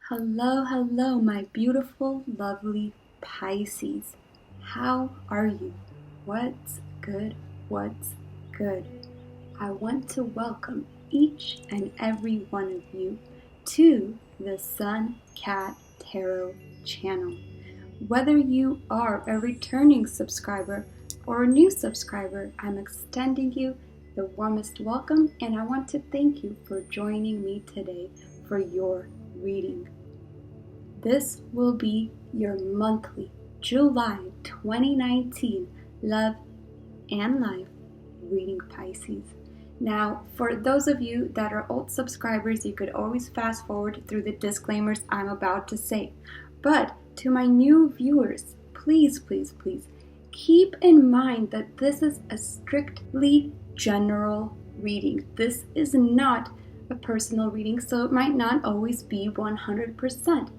Hello, hello, my beautiful, lovely Pisces. How are you? What's good? What's good? I want to welcome each and every one of you to the Sun Cat Tarot channel. Whether you are a returning subscriber or a new subscriber, I'm extending you the warmest welcome, and I want to thank you for joining me today for your reading. This will be your monthly July 2019 Love and Life reading, Pisces. Now, for those of you that are old subscribers, you could always fast forward through the disclaimers I'm about to say. But to my new viewers, please keep in mind that this is a strictly general reading. This is not a personal reading, so it might not always be 100%.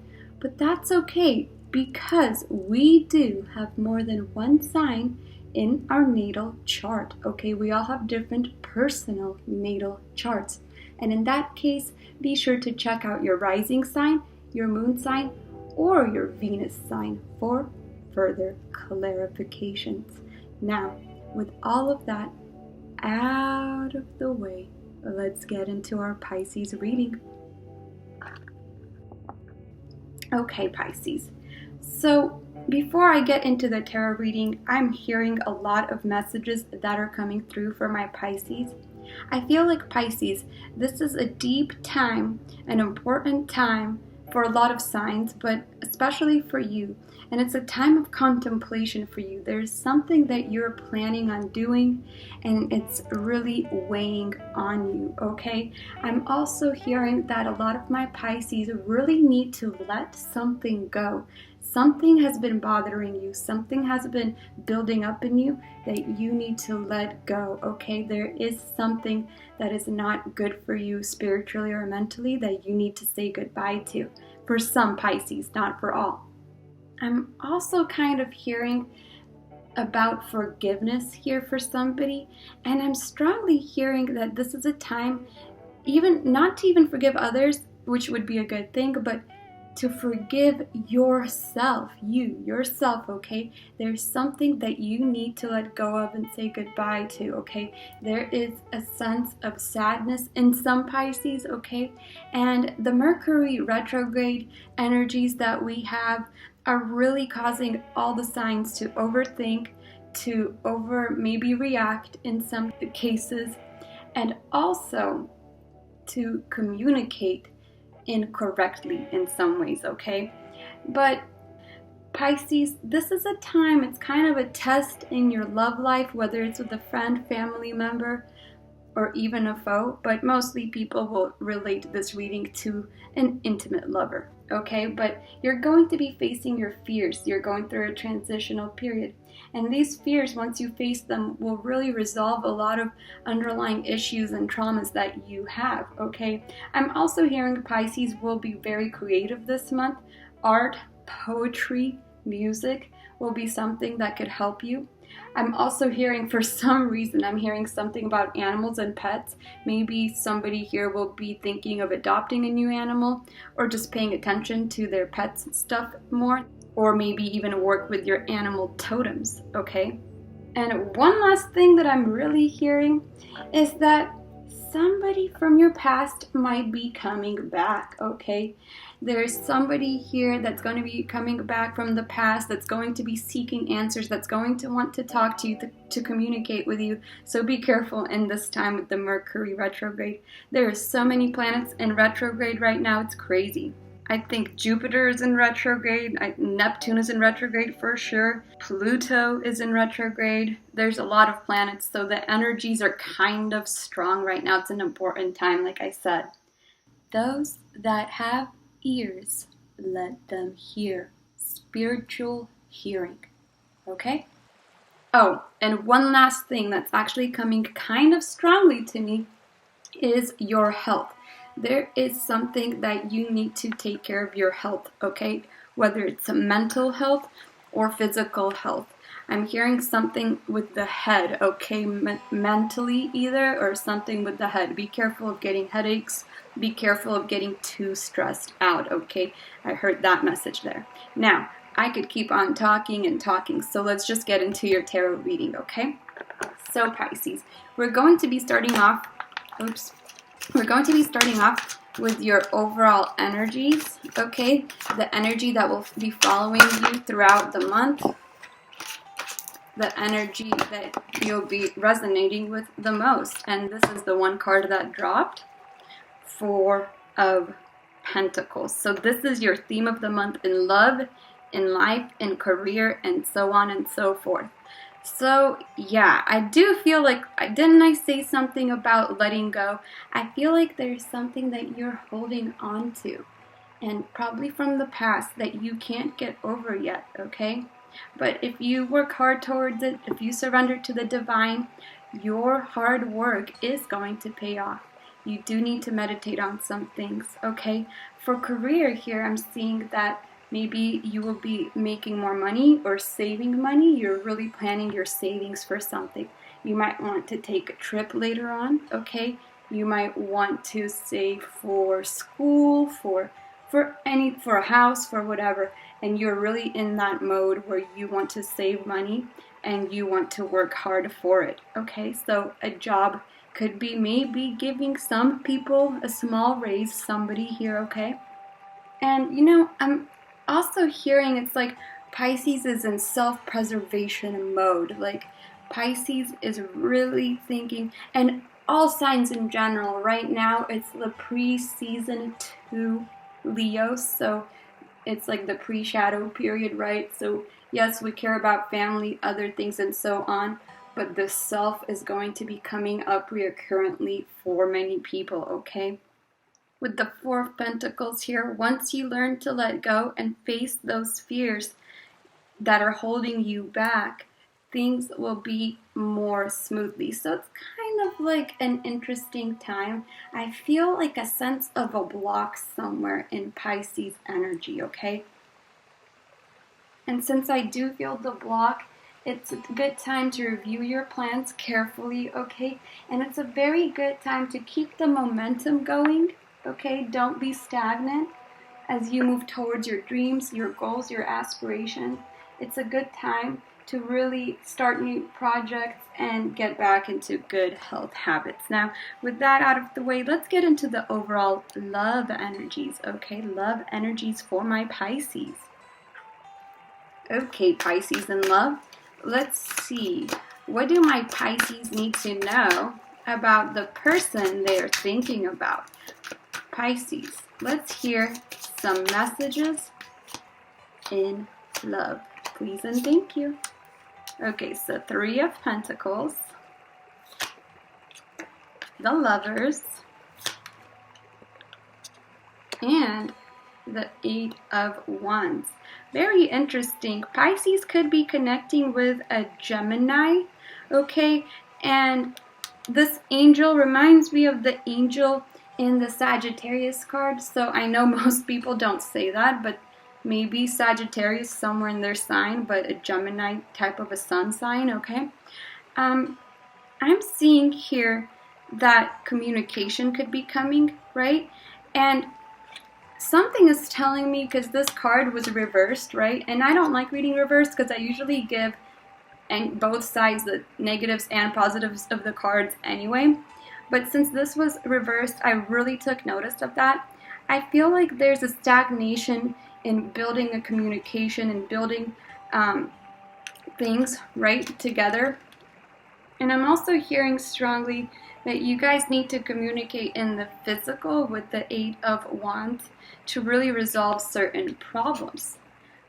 But that's okay, because we do have more than one sign in our natal chart, okay? We all have different personal natal charts. And in that case, be sure to check out your rising sign, your moon sign, or your Venus sign for further clarifications. Now, with all of that out of the way, let's get into our Pisces reading. Okay, Pisces. So before I get into the tarot reading, I'm hearing a lot of messages that are coming through for my Pisces. I feel like Pisces, this is a deep time, an important time for a lot of signs, but especially for you. And it's a time of contemplation for you. There's something that you're planning on doing, and it's really weighing on you, okay? I'm also hearing that a lot of my Pisces really need to let something go. Something has been bothering you. Something has been building up in you that you need to let go, okay? There is something that is not good for you spiritually or mentally that you need to say goodbye to. For some Pisces, not for all. I'm also kind of hearing about forgiveness here for somebody, and I'm strongly hearing that this is a time even not to even forgive others, which would be a good thing, but to forgive yourself, yourself, okay? There's something that you need to let go of and say goodbye to, okay? There is a sense of sadness in some Pisces, okay? And the Mercury retrograde energies that we have are really causing all the signs to overthink, to maybe react in some cases, and also to communicate incorrectly in some ways, okay? But Pisces, this is a time, it's kind of a test in your love life, whether it's with a friend, family member, or even a foe, but mostly people will relate this reading to an intimate lover, okay? But you're going to be facing your fears. You're going through a transitional period. And these fears, once you face them, will really resolve a lot of underlying issues and traumas that you have, okay? I'm also hearing Pisces will be very creative this month. Art, poetry, music will be something that could help you. I'm also hearing, for some reason, I'm hearing something about animals and pets. Maybe somebody here will be thinking of adopting a new animal, or just paying attention to their pets and stuff more, or maybe even work with your animal totems, okay? And one last thing that I'm really hearing is that somebody from your past might be coming back, okay? There's somebody here that's going to be coming back from the past, that's going to be seeking answers, that's going to want to talk to you, to communicate with you. So be careful in this time with the Mercury retrograde. There are so many planets in retrograde right now, it's crazy. I think Jupiter is in retrograde, Neptune is in retrograde for sure, Pluto is in retrograde. There's a lot of planets, so the energies are kind of strong right now. It's an important time, like I said. Those that have ears, let them hear. Spiritual hearing, okay? Oh, and one last thing that's actually coming kind of strongly to me is your health. There is something that you need to take care of your health, okay? Whether it's a mental health or physical health. I'm hearing something with the head, okay? Mentally either, or something with the head. Be careful of getting headaches Be careful of getting too stressed out, okay? I heard that message there. Now, I could keep on talking and talking, so let's just get into your tarot reading, okay? So Pisces, we're going to be starting off, with your overall energies, okay? The energy that will be following you throughout the month, the energy that you'll be resonating with the most. And this is the one card that dropped, Four of Pentacles. So this is your theme of the month in love, in life, in career, and so on and so forth. So yeah, I do feel like, didn't I say something about letting go? I feel like there's something that you're holding on to, and probably from the past that you can't get over yet, okay? But if you work hard towards it, if you surrender to the divine, your hard work is going to pay off. You do need to meditate on some things, okay? For career here, I'm seeing that maybe you will be making more money or saving money. You're really planning your savings for something. You might want to take a trip later on, okay? You might want to save for school, for a house, for whatever. And you're really in that mode where you want to save money and you want to work hard for it, okay? So a job could be maybe giving some people a small raise, somebody here, okay? And you know, I'm also hearing it's like Pisces is in self-preservation mode. Like Pisces is really thinking, and all signs in general, right now it's the pre-season to Leo, so it's like the pre-shadow period, right? So yes, we care about family, other things, and so on, but the self is going to be coming up recurrently for many people, okay? With the Four of Pentacles here, once you learn to let go and face those fears that are holding you back, things will be more smoothly. So it's kind of like an interesting time. I feel like a sense of a block somewhere in Pisces energy, okay? And since I do feel the block, it's a good time to review your plans carefully, okay? And it's a very good time to keep the momentum going, okay? Don't be stagnant as you move towards your dreams, your goals, your aspirations. It's a good time to really start new projects and get back into good health habits. Now, with that out of the way, let's get into the overall love energies, okay? Love energies for my Pisces. Okay, Pisces in love. Let's see. What do my Pisces need to know about the person they are thinking about? Pisces, let's hear some messages in love. Please and thank you. Okay, so Three of Pentacles, the Lovers, and the Eight of Wands. Very interesting. Pisces could be connecting with a Gemini, okay? And this angel reminds me of the angel in the Sagittarius card. So I know most people don't say that, but maybe Sagittarius somewhere in their sign, but a Gemini type of a sun sign, okay? I'm seeing here that communication could be coming, right? And something is telling me, because this card was reversed, right? And I don't like reading reversed because I usually give both sides, the negatives and positives of the cards anyway. But since this was reversed, I really took notice of that. I feel like there's a stagnation in building a communication and building things right together. And I'm also hearing strongly that you guys need to communicate in the physical with the Eight of Wands to really resolve certain problems,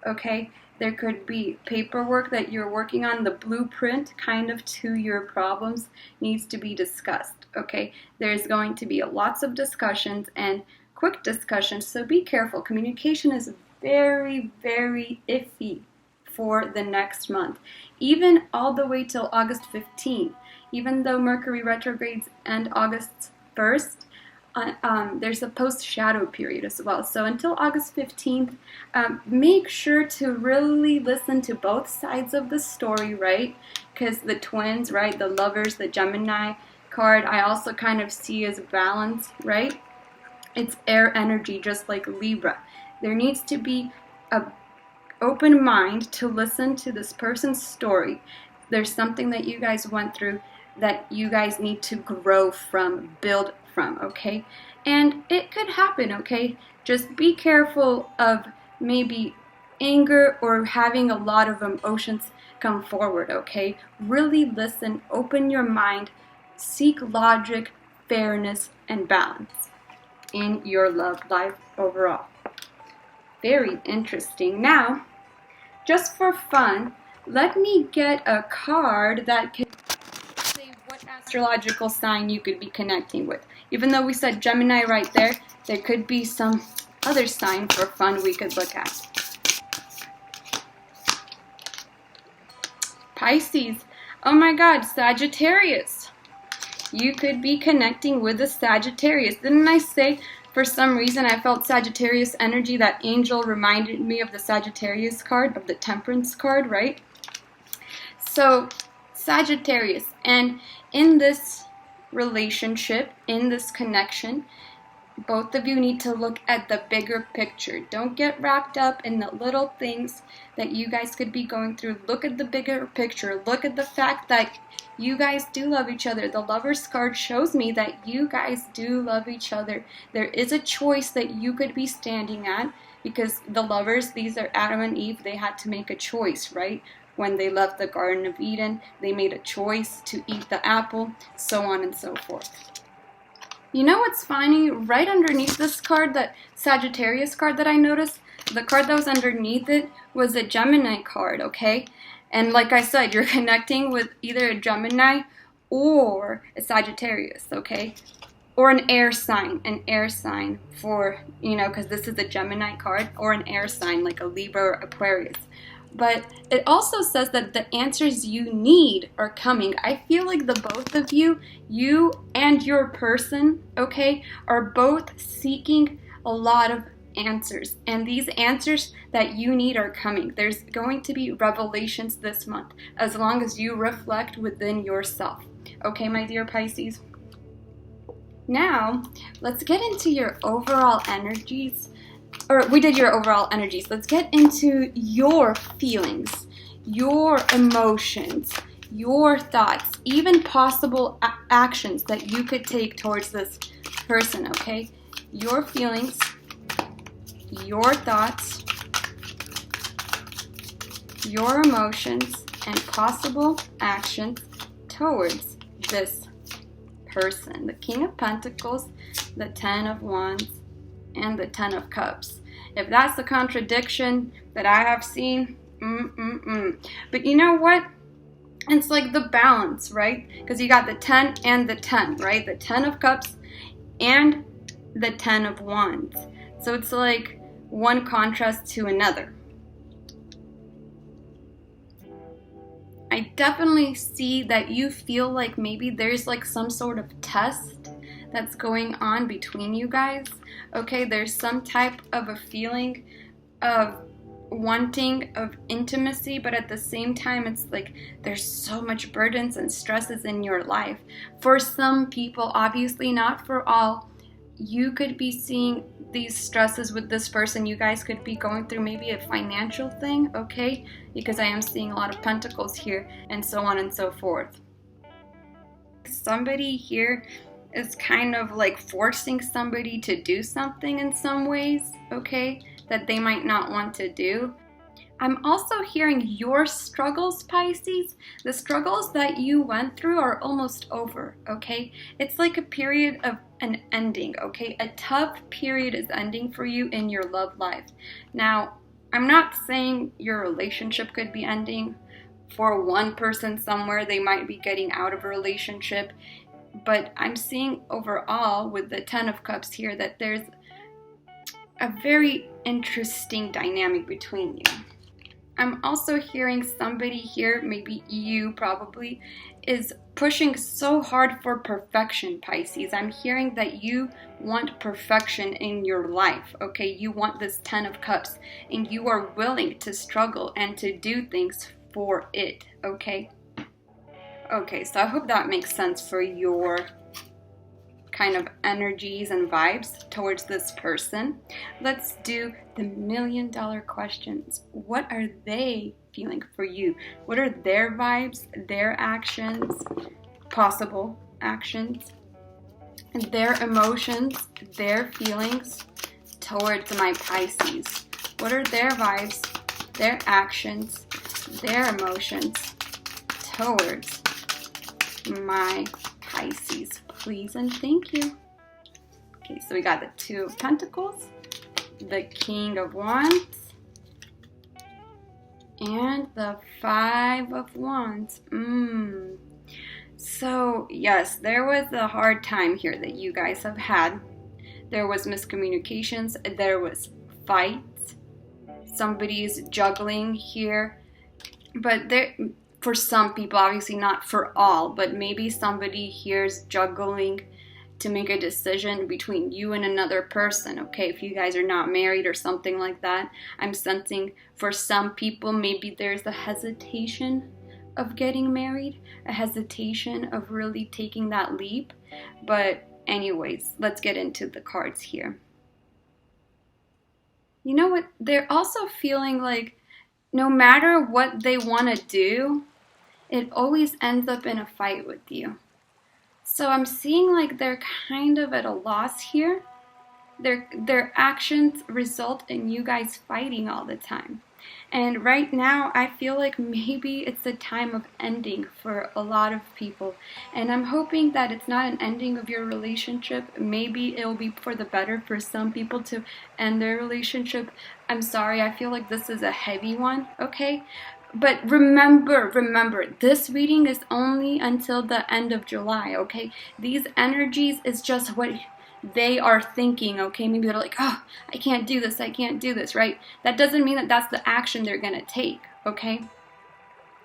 okay? There could be paperwork that you're working on, the blueprint kind of to your problems needs to be discussed, okay? There's going to be lots of discussions and quick discussions, so be careful. Communication is very, very iffy for the next month, even all the way till August 15th. Even though Mercury retrogrades end August 1st, there's a post-shadow period as well. So until August 15th, make sure to really listen to both sides of the story, right? Because the twins, right, the Lovers, the Gemini card, I also kind of see as balance, right? It's air energy, just like Libra. There needs to be an open mind to listen to this person's story. There's something that you guys went through that you guys need to grow from, build from, okay? And it could happen, okay? Just be careful of maybe anger or having a lot of emotions come forward, okay? Really listen, open your mind, seek logic, fairness, and balance in your love life overall. Very interesting. Now, just for fun, let me get a card that could say what astrological sign you could be connecting with. Even though we said Gemini right there, there could be some other sign for fun we could look at. Pisces. Oh my God, Sagittarius. You could be connecting with a Sagittarius. Didn't I say for some reason I felt Sagittarius energy? That angel reminded me of the Sagittarius card, of the Temperance card, right? So, Sagittarius. And in this relationship, in this connection, both of you need to look at the bigger picture. Don't get wrapped up in the little things that you guys could be going through. Look at the bigger picture. Look at the fact that you guys do love each other. The Lovers card shows me that you guys do love each other. There is a choice that you could be standing at, because the Lovers, these are Adam and Eve, they had to make a choice, right? When they left the Garden of Eden, they made a choice to eat the apple, so on and so forth. You know what's funny? Right underneath this card, that Sagittarius card that I noticed, the card that was underneath it was a Gemini card, okay? And like I said, you're connecting with either a Gemini or a Sagittarius, okay? Or an air sign for, because this is a Gemini card, or an air sign like a Libra or Aquarius. But it also says that the answers you need are coming. I feel like the both of you and your person, okay, are both seeking a lot of answers. And these answers that you need are coming. There's going to be revelations this month, as long as you reflect within yourself. Okay, my dear Pisces? Now, let's get into your overall energies. Or we did your overall energies. Let's get into your feelings, your emotions, your thoughts, even possible actions that you could take towards this person, okay? Your feelings, your thoughts, your emotions, and possible actions towards this person. The King of Pentacles, the Ten of Wands, and the Ten of Cups. If that's the contradiction that I have seen, But you know what? It's like the balance, right? Because you got the 10 and the 10, right? The 10 of Cups and the 10 of Wands. So it's like one contrast to another. I definitely see that you feel like maybe there's like some sort of test that's going on between you guys. Okay, there's some type of a feeling of wanting of intimacy, but at the same time it's like there's so much burdens and stresses in your life. For some people, obviously not for all, you could be seeing these stresses with this person. You guys could be going through maybe a financial thing, okay? Because I am seeing a lot of pentacles here, and so on and so forth. Somebody here is kind of like forcing somebody to do something in some ways, okay, that they might not want to do. I'm also hearing your struggles, Pisces. The struggles that you went through are almost over, okay? It's like a period of an ending, okay? A tough period is ending for you in your love life. Now, I'm not saying your relationship could be ending. For one person somewhere, they might be getting out of a relationship. But I'm seeing overall with the 10 of Cups here that there's a very interesting dynamic between you. I'm also hearing somebody here, maybe you probably, is pushing so hard for perfection, Pisces. I'm hearing that you want perfection in your life, okay? You want this 10 of Cups, and you are willing to struggle and to do things for it, okay? Okay, so I hope that makes sense for your kind of energies and vibes towards this person. Let's do the $1 million questions. What are they feeling for you? What are their vibes, their actions, possible actions, their emotions, their feelings towards my Pisces? What are their vibes, their actions, their emotions towards my Pisces? Please and thank you. Okay, so we got the Two of Pentacles, the King of Wands, and the Five of Wands. So yes, there was a hard time here that you guys have had. There was miscommunications, there was fights, somebody's juggling here, but there, for some people, obviously not for all, but maybe somebody here's juggling to make a decision between you and another person, okay? If you guys are not married or something like that, I'm sensing for some people, maybe there's a hesitation of getting married, a hesitation of really taking that leap. But anyways, let's get into the cards here. You know what? They're also feeling like no matter what they want to do, it always ends up in a fight with you. So I'm seeing like they're kind of at a loss here. Their actions result in you guys fighting all the time. And right now, I feel like maybe it's a time of ending for a lot of people. And I'm hoping that it's not an ending of your relationship. Maybe it'll be for the better for some people to end their relationship. I'm sorry, I feel like this is a heavy one, okay? But remember, this reading is only until the end of July, okay? These energies is just what they are thinking, okay? Maybe they're like, oh, I can't do this, right? That doesn't mean that that's the action they're gonna take, okay?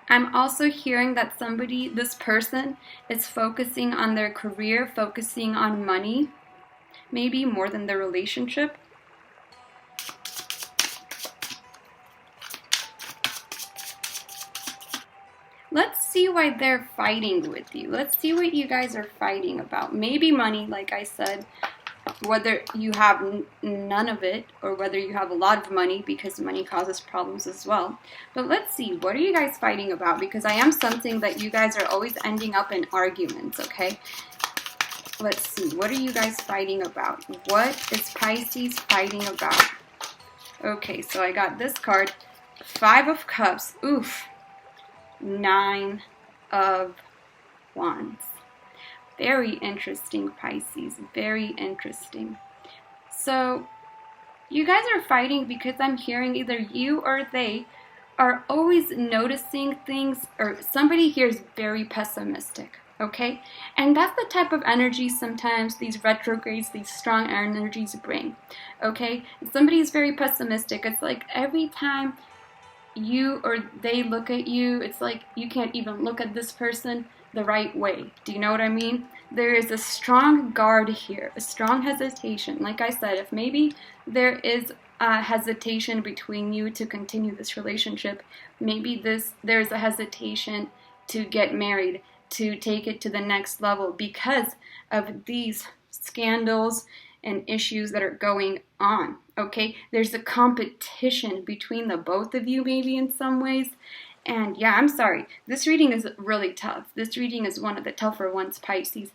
I'm also hearing that somebody, this person, is focusing on their career, focusing on money, maybe more than their relationship. Let's see why they're fighting with you. Let's see what you guys are fighting about. Maybe money, like I said, whether you have none of it or whether you have a lot of money, because money causes problems as well. But let's see, what are you guys fighting about? Because I am sensing that you guys are always ending up in arguments, okay? Let's see, what are you guys fighting about? What is Pisces fighting about? Okay, so I got this card, Five of Cups. Oof. Nine of Wands. Very interesting, Pisces. Very interesting. So you guys are fighting because I'm hearing either you or they are always noticing things, or somebody here is very pessimistic, okay? And that's the type of energy sometimes these retrogrades, these strong energies bring, okay? If somebody is very pessimistic, it's like every time you or they look at you, it's like you can't even look at this person the right way. Do you know what I mean? There is a strong guard here, a strong hesitation. Like I said, if maybe there is a hesitation between you to continue this relationship, maybe there's a hesitation to get married, to take it to the next level because of these scandals and issues that are going on, okay? There's a competition between the both of you maybe in some ways. And yeah, I'm sorry. This reading is really tough. This reading is one of the tougher ones, Pisces.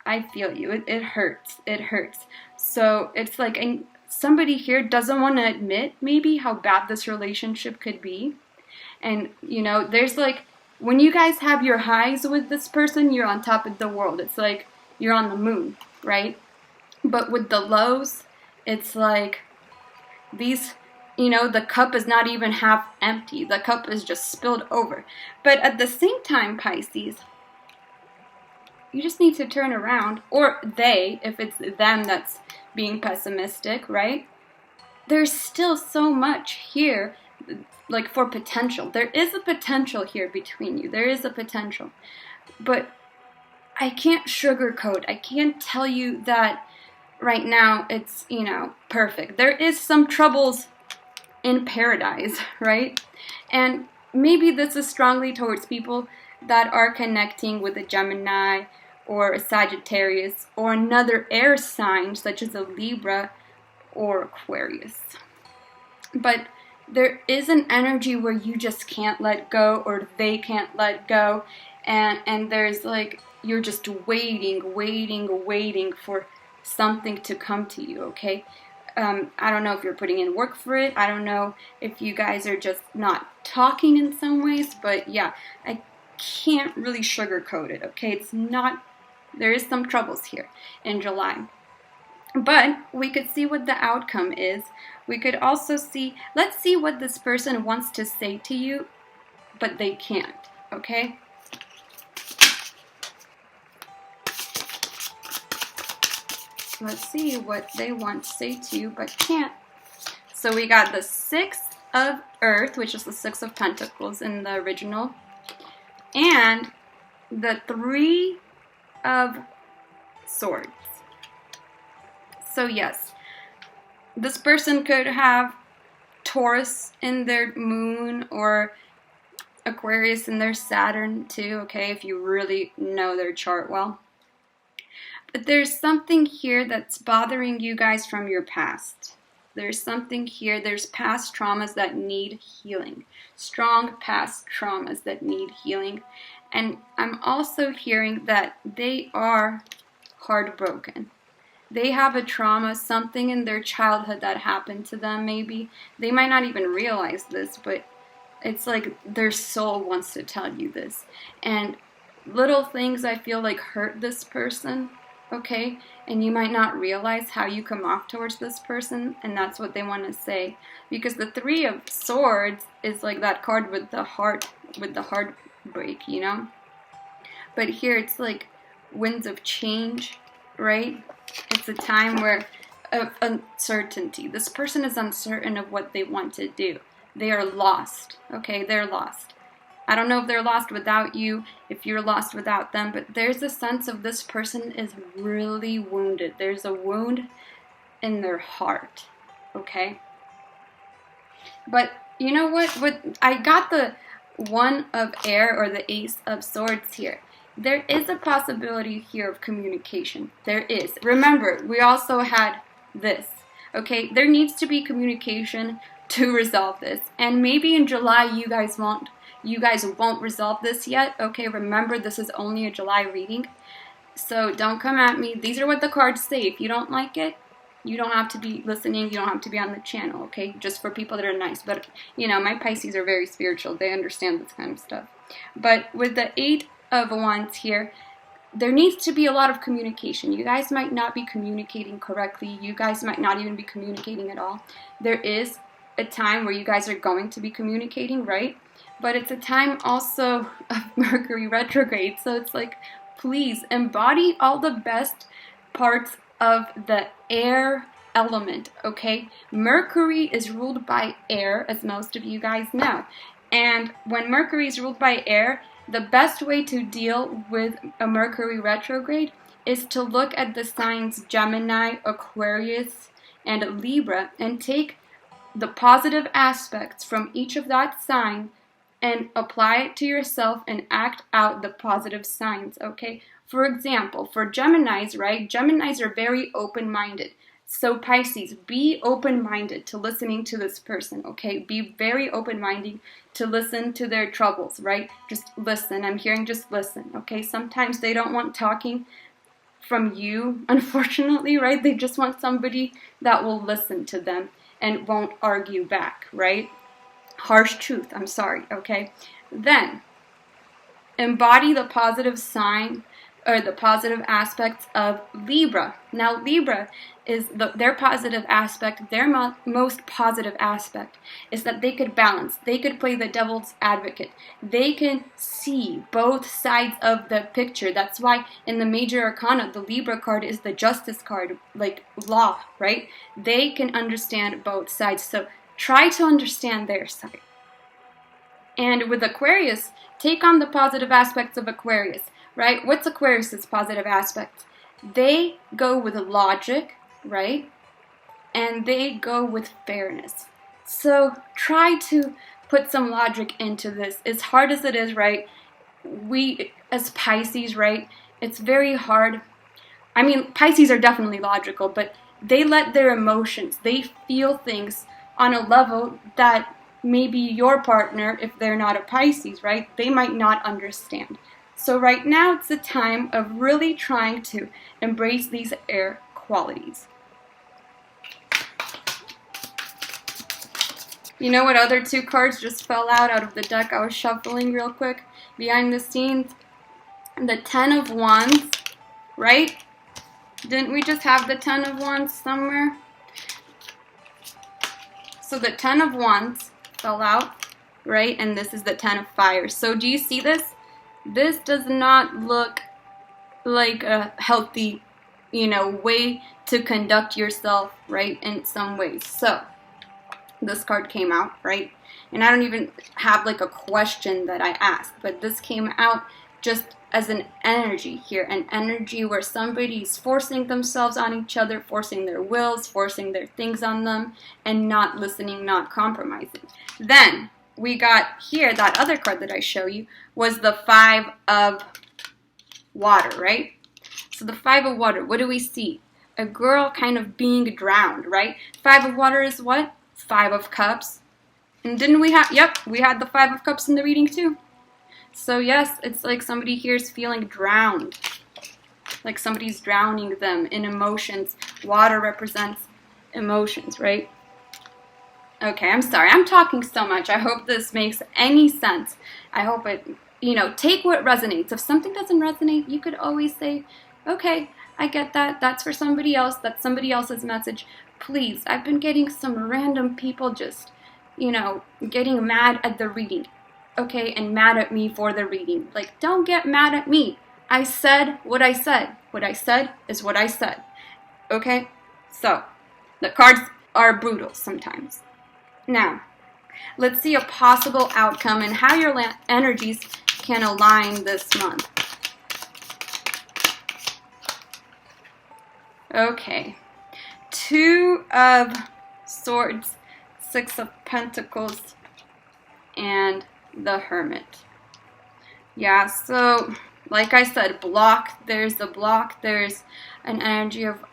I feel you. It hurts. It hurts. So it's like somebody here doesn't want to admit maybe how bad this relationship could be. And, you know, there's like, when you guys have your highs with this person, you're on top of the world. It's like you're on the moon, right? But with the lows, it's like these, you know, the cup is not even half empty. The cup is just spilled over. But at the same time, Pisces, you just need to turn around, or they, if it's them that's being pessimistic, right? There's still so much here, like for potential. There is a potential here between you. There is a potential. But I can't sugarcoat. I can't tell you that right now it's, you know, perfect. There is some troubles in paradise, right? And maybe this is strongly towards people that are connecting with a Gemini or a Sagittarius, or another air sign such as a Libra or Aquarius. But there is an energy where you just can't let go, or they can't let go, and there's like, you're just waiting for something to come to you, okay? I don't know if you're putting in work for it. I don't know if you guys are just not talking in some ways, but yeah, I can't really sugarcoat it, okay? It's not, there is some troubles here in July. But we could see what the outcome is. We could also see, let's see what this person wants to say to you, but they can't, okay? Let's see what they want to say to you, but can't. So we got the Six of Earth, which is the Six of Pentacles in the original, and the Three of Swords. So yes, this person could have Taurus in their moon or Aquarius in their Saturn too, okay, if you really know their chart well. But there's something here that's bothering you guys from your past. There's something here, there's past traumas that need healing. Strong past traumas that need healing. And I'm also hearing that they are heartbroken. They have a trauma, something in their childhood that happened to them maybe. They might not even realize this, but it's like their soul wants to tell you this. And little things I feel like hurt this person, okay? And you might not realize how you come off towards this person, and that's what they want to say. Because the Three of Swords is like that card with the heart, with the heartbreak, you know? But here it's like winds of change, right? It's a time where of uncertainty. This person is uncertain of what they want to do. They are lost, okay? They're lost. I don't know if they're lost without you, if you're lost without them, but there's a sense of this person is really wounded. There's a wound in their heart, okay? But you know what? I got the One of Air or the Ace of Swords here. There is a possibility here of communication. There is. Remember, we also had this, okay? There needs to be communication to resolve this. And maybe in July you guys won't resolve this yet, okay? Remember, this is only a July reading. So don't come at me. These are what the cards say. If you don't like it, you don't have to be listening. You don't have to be on the channel, okay? Just for people that are nice. But, you know, my Pisces are very spiritual. They understand this kind of stuff. But with the Eight of Wands here, there needs to be a lot of communication. You guys might not be communicating correctly. You guys might not even be communicating at all. There is a time where you guys are going to be communicating, right? But it's a time also of Mercury retrograde. So it's like, please embody all the best parts of the air element, okay? Mercury is ruled by air, as most of you guys know. And when Mercury is ruled by air, the best way to deal with a Mercury retrograde is to look at the signs Gemini, Aquarius, and Libra and take the positive aspects from each of that sign and apply it to yourself and act out the positive signs, okay? For example, for Geminis, right? Geminis are very open-minded. So Pisces, be open-minded to listening to this person, okay? Be very open-minded to listen to their troubles, right? Just listen. I'm hearing just listen, okay? Sometimes they don't want talking from you, unfortunately, right? They just want somebody that will listen to them and won't argue back, right? Harsh truth, I'm sorry, okay? Then, embody the positive sign or the positive aspects of Libra. Now, Libra is their positive aspect, their most positive aspect is that they could balance. They could play the devil's advocate. They can see both sides of the picture. That's why in the major arcana, the Libra card is the justice card, like law, right? They can understand both sides. So try to understand their side. And with Aquarius, take on the positive aspects of Aquarius, right? What's Aquarius's positive aspect? They go with logic, right? And they go with fairness. So try to put some logic into this. As hard as it is, right? We, as Pisces, right? It's very hard. I mean, Pisces are definitely logical, but they let their emotions, they feel things on a level that maybe your partner, if they're not a Pisces, right, they might not understand. So right now it's the time of really trying to embrace these air qualities. You know what other two cards just fell out of the deck? I was shuffling real quick behind the scenes. The Ten of Wands, right? Didn't we just have the Ten of Wands somewhere? So the Ten of Wands fell out, right? And this is the Ten of Fire. So do you see this? This does not look like a healthy, way to conduct yourself, right, in some ways. So this card came out, right? And I don't even have like a question that I asked, but this came out just as an energy here, an energy where somebody's forcing themselves on each other, forcing their wills, forcing their things on them, and not listening, not compromising. Then we got here, that other card that I show you was the Five of Water, right? So the Five of Water, what do we see? A girl kind of being drowned, right? Five of Water is what? Five of Cups. And didn't we have, yep, we had the Five of Cups in the reading too. So yes, it's like somebody here is feeling drowned. Like somebody's drowning them in emotions. Water represents emotions, right? Okay, I'm sorry. I'm talking so much. I hope this makes any sense. I hope it, take what resonates. If something doesn't resonate, you could always say, okay, I get that. That's for somebody else. That's somebody else's message. Please, I've been getting some random people just, getting mad at the reading. Okay, and mad at me for the reading. Like, don't get mad at me. I said what I said. What I said is what I said. Okay? So, the cards are brutal sometimes. Now, let's see a possible outcome and how your energies can align this month. Okay. Two of Swords, Six of Pentacles, and the Hermit. Yeah, so like I said, block. There's a block. There's an energy of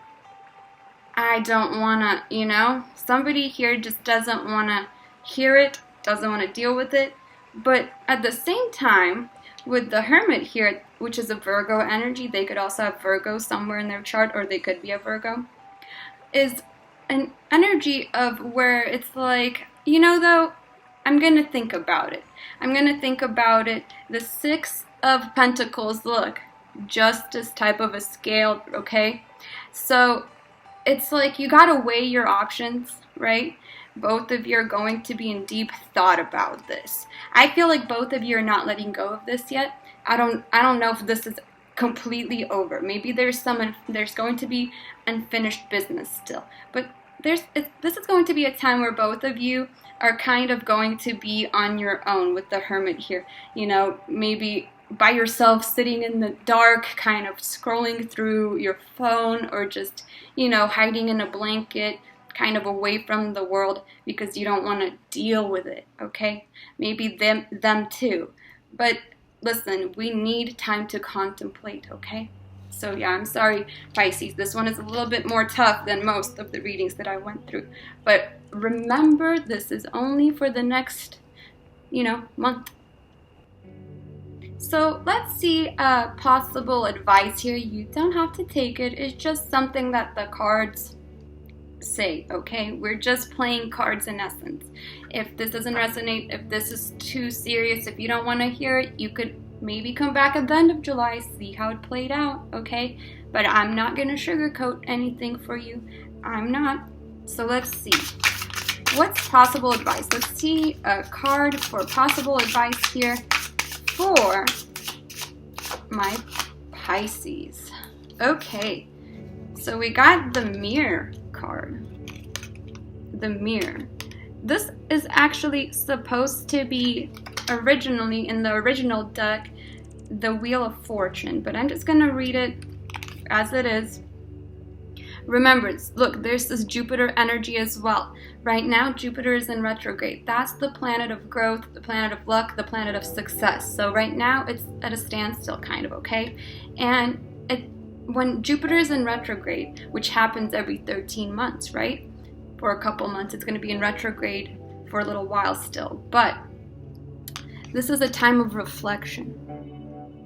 I don't want to, somebody here just doesn't want to hear it, doesn't want to deal with it. But at the same time, with the Hermit here, which is a Virgo energy, they could also have Virgo somewhere in their chart, or they could be a Virgo, is an energy of where it's like, though, I'm going to think about it. I'm going to think about it. The Six of Pentacles, look, justice type of a scale, okay? So it's like you got to weigh your options, right? Both of you are going to be in deep thought about this. I feel like both of you are not letting go of this yet. I don't know if this is completely over. Maybe there's going to be unfinished business still. But this is going to be a time where both of you are kind of going to be on your own with the Hermit here. Maybe by yourself, sitting in the dark, kind of scrolling through your phone, or just, hiding in a blanket, kind of away from the world because you don't want to deal with it, okay? Maybe them too. But listen, we need time to contemplate, okay? So yeah, I'm sorry, Pisces. This one is a little bit more tough than most of the readings that I went through. But remember, this is only for the next, month. So let's see possible advice here. You don't have to take it. It's just something that the cards say, okay? We're just playing cards in essence. If this doesn't resonate, if this is too serious, if you don't want to hear it, you could maybe come back at the end of July, see how it played out, okay? But I'm not going to sugarcoat anything for you. I'm not. So let's see. What's possible advice? Let's see a card for possible advice here for my Pisces. Okay. So we got the Mirror card. The Mirror. This is actually supposed to be originally in the original deck the Wheel of Fortune, but I'm just going to read it as it is. Remember, look, there's this Jupiter energy as well. Right now, Jupiter is in retrograde. That's the planet of growth, the planet of luck, the planet of success. So right now, it's at a standstill, kind of, okay? And when Jupiter is in retrograde, which happens every 13 months, right? For a couple months, it's going to be in retrograde for a little while still. But this is a time of reflection.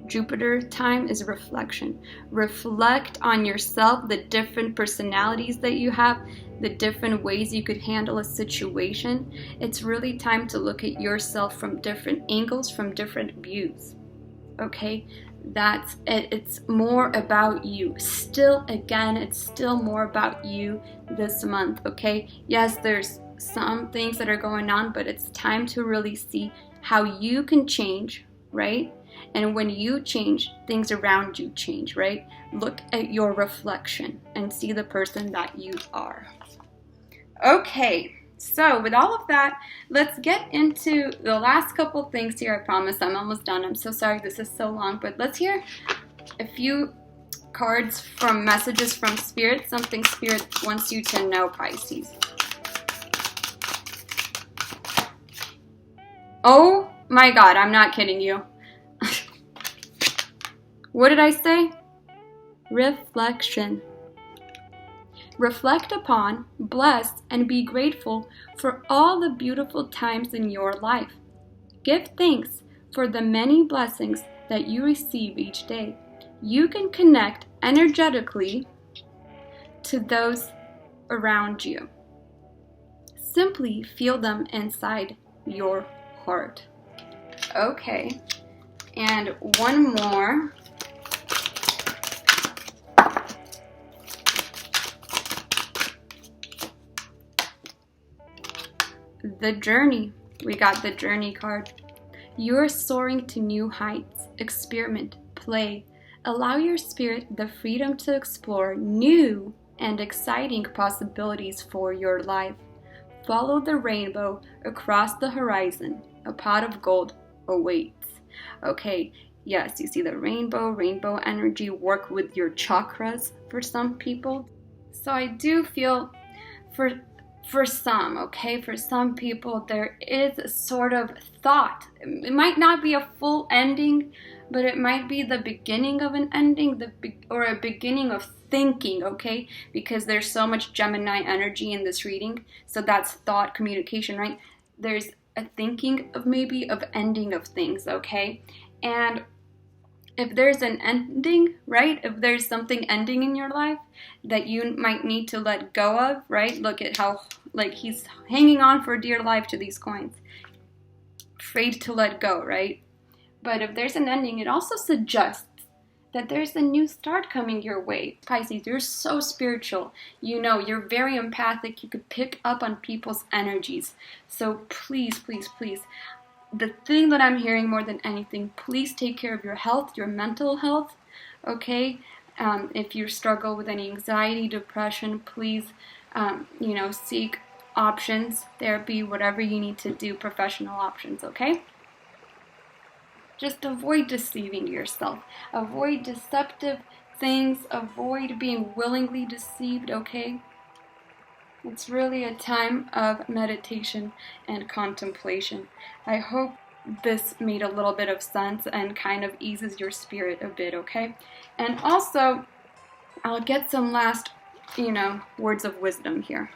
Jupiter time is reflection. Reflect on yourself, the different personalities that you have, the different ways you could handle a situation. It's really time to look at yourself from different angles, from different views. Okay? That's it. It's more about you. Still, again, it's still more about you this month, okay? Yes, there's some things that are going on, but it's time to really see how you can change, right? And when you change, things around you change, right? Look at your reflection and see the person that you are. Okay. So with all of that, let's get into the last couple things here. I promise I'm almost done. I'm so sorry this is so long, but let's hear a few cards from messages from Spirit, something Spirit wants you to know, Pisces. Oh my God, I'm not kidding you. What did I say? Reflection. Reflect upon, bless, and be grateful for all the beautiful times in your life. Give thanks for the many blessings that you receive each day. You can connect energetically to those around you. Simply feel them inside your heart. Okay, and one more. The journey. We got the journey card. You're soaring to new heights. Experiment, play. Allow your spirit the freedom to explore new and exciting possibilities for your life. Follow the rainbow across the horizon. A pot of gold awaits. Okay, yes, you see the rainbow energy, work with your chakras for some people. So I do feel for some, okay, for some people, there is a sort of thought. It might not be a full ending, but it might be the beginning of an ending, or a beginning of thinking, okay? Because there's so much Gemini energy in this reading. So that's thought, communication, right? There's a thinking of maybe of ending of things, okay? And if there's an ending, right? If there's something ending in your life that you might need to let go of, right? Look at how, like, he's hanging on for dear life to these coins. Afraid to let go, right? But if there's an ending, it also suggests that there's a new start coming your way. Pisces, you're so spiritual. You know, you're very empathic. You could pick up on people's energies. So please, please, please, the thing that I'm hearing more than anything, please take care of your health, your mental health, okay? If you struggle with any anxiety, depression, please, seek options, therapy, whatever you need to do, professional options, okay? Just avoid deceiving yourself. Avoid deceptive things. Avoid being willingly deceived, okay? It's really a time of meditation and contemplation. I hope this made a little bit of sense and kind of eases your spirit a bit, okay? And also, I'll get some last, words of wisdom here.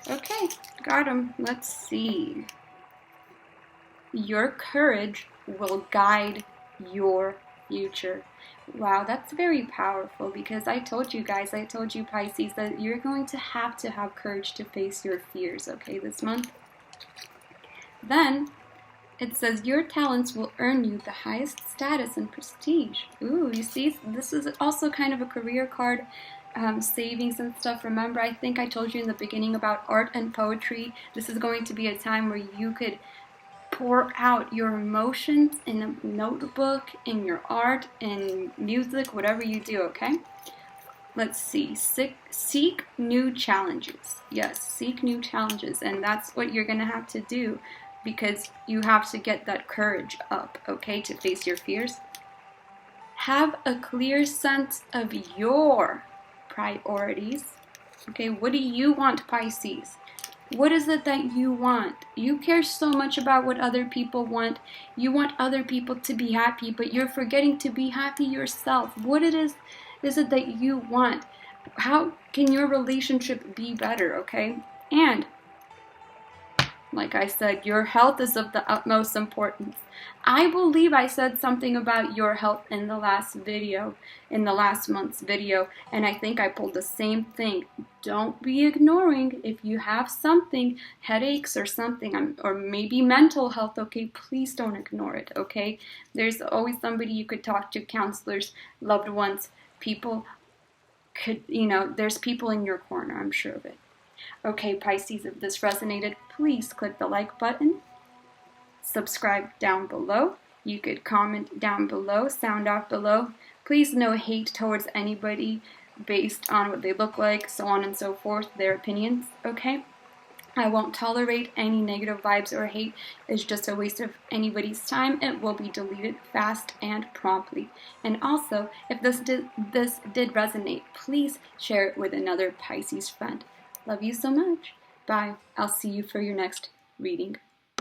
Okay, got them. Let's see. Your courage will guide your future. Wow, that's very powerful, because I told you Pisces, that you're going to have courage to face your fears, okay, this month. Then it says your talents will earn you the highest status and prestige. Ooh, you see, this is also kind of a career card, savings and stuff. Remember, I think I told you in the beginning about art and poetry. This is going to be a time where you could pour out your emotions in a notebook, in your art, in music, whatever you do, okay? Let's see. Seek new challenges. Yes, seek new challenges. And that's what you're going to have to do, because you have to get that courage up, okay, to face your fears. Have a clear sense of your priorities. Okay, what do you want, Pisces? What is it that you want? You care so much about what other people want. You want other people to be happy, but you're forgetting to be happy yourself. What is it that you want? How can your relationship be better, okay? And like I said, your health is of the utmost importance. I believe I said something about your health in the last video, in the last month's video, and I think I pulled the same thing. Don't be ignoring if you have something, headaches or something, or maybe mental health, okay? Please don't ignore it, okay? There's always somebody you could talk to, counselors, loved ones, people could, there's people in your corner, I'm sure of it. Okay, Pisces, if this resonated, please click the like button. Subscribe down below. You could comment down below, sound off below. Please no hate towards anybody based on what they look like, so on and so forth, their opinions, okay? I won't tolerate any negative vibes or hate. It's just a waste of anybody's time. It will be deleted fast and promptly. And also, if this did resonate, please share it with another Pisces friend. Love you so much. Bye. I'll see you for your next reading.